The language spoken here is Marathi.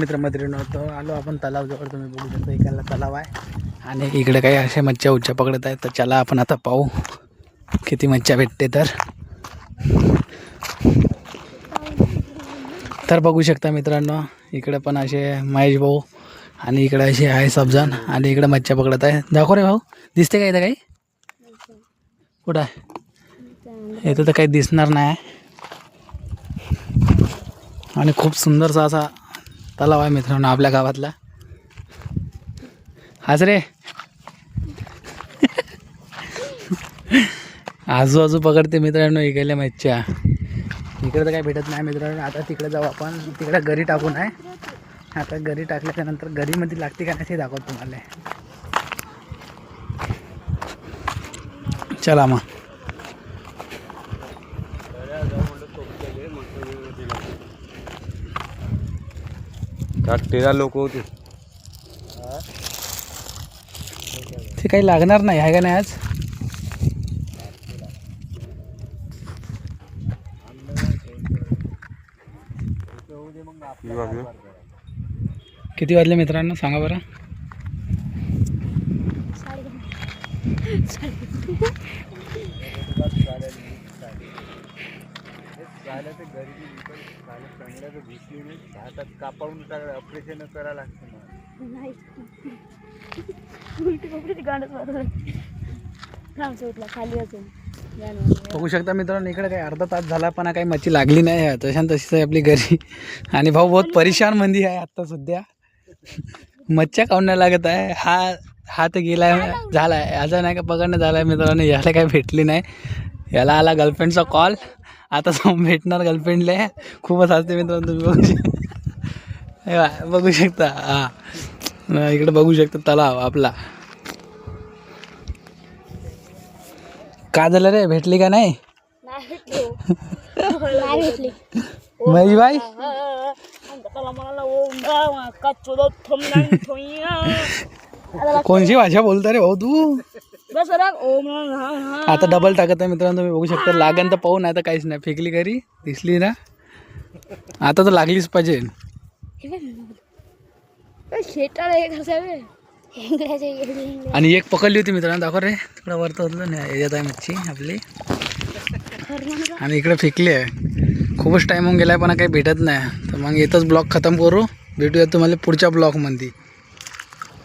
मित्रमैत्रिणी तो आलो आपण तलावजवळ. तुम्ही बघू शकता इकडला तलाव आहे आणि इकडे काही अशा मच्छ्या उच्च्या पकडत आहेत. तर चला आपण आता पाहू किती मच्छ्या भेटते. तर बघू शकता मित्रांनो इकडे पण असे महेश भाऊ आणि इकडे असे आहे सबजण आणि इकडे मच्छ्या पकडत आहे. दाखव रे भाऊ, दिसते का इथं काही? कुठं आहे? इथं तर काही दिसणार नाही आणि खूप सुंदरसा असा तलाव आहे मित्रांनो आपल्या गावातला. हाच रे आजूबाजू पकडते मित्रांनो इकडल्या मच्छ्या. इकडे तर काही भेटत नाही मित्रांनो. आता तिकडे जाऊ आपण. तिकडे गरी टाकून आहे. आता गरी टाकल्याच्या नंतर गरीमध्ये लागते का नाही ते दाखवतो तुम्हाला. चला मग. तेरा लोक होते ते काही लागणार नाही आहे का नाही आज. किती वाजले मित्रांनो सांगा बरं. कापावून ऑपरेशन करायला लागतं. बघू शकता मित्रांनो इकडे काही अर्धा तास झाला पण काही मच्छी लागली नाही. तशीच आहे आपली घरी. आणि भाऊ बहुत परेशान मंदी आहे आत्ता सध्या. मच्छ्या काऊन नाही लागत आहे. हा तर गेलाय झालाय याचा नाही का पकडणं झालाय मित्रांनो. याला काही भेटली नाही. याला आला गर्लफ्रेंडचा कॉल. आता भेटणार गर्लफ्रेंडला. खूपच हसते मित्रांनो तुम्ही बघू शकता. हा इकडे बघू शकता तलाव आपला. का झालं रे, भेटली का नाही महेश भाई? कोणची भाषा बोलता रे भाऊ तू? आता डबल टाकत आहे मित्रांनो तुम्ही बघू शकता. लागण तर पाहू नाही तर काहीच नाही. फेकली घरी दिसली ना. आता तर लागलीच पाहिजे. आणि एक पकडली होती मित्रांनो दाखव रे. तिकडे वरत होतं नाही येत आहे मच्छी आपली. आणि इकडे फेकली आहे. खूपच टाईम होऊन गेलाय पण काही भेटत नाही. तर मग इथंच ब्लॉग खतम करू. भेटूया तुम्हाला पुढच्या ब्लॉगमध्ये.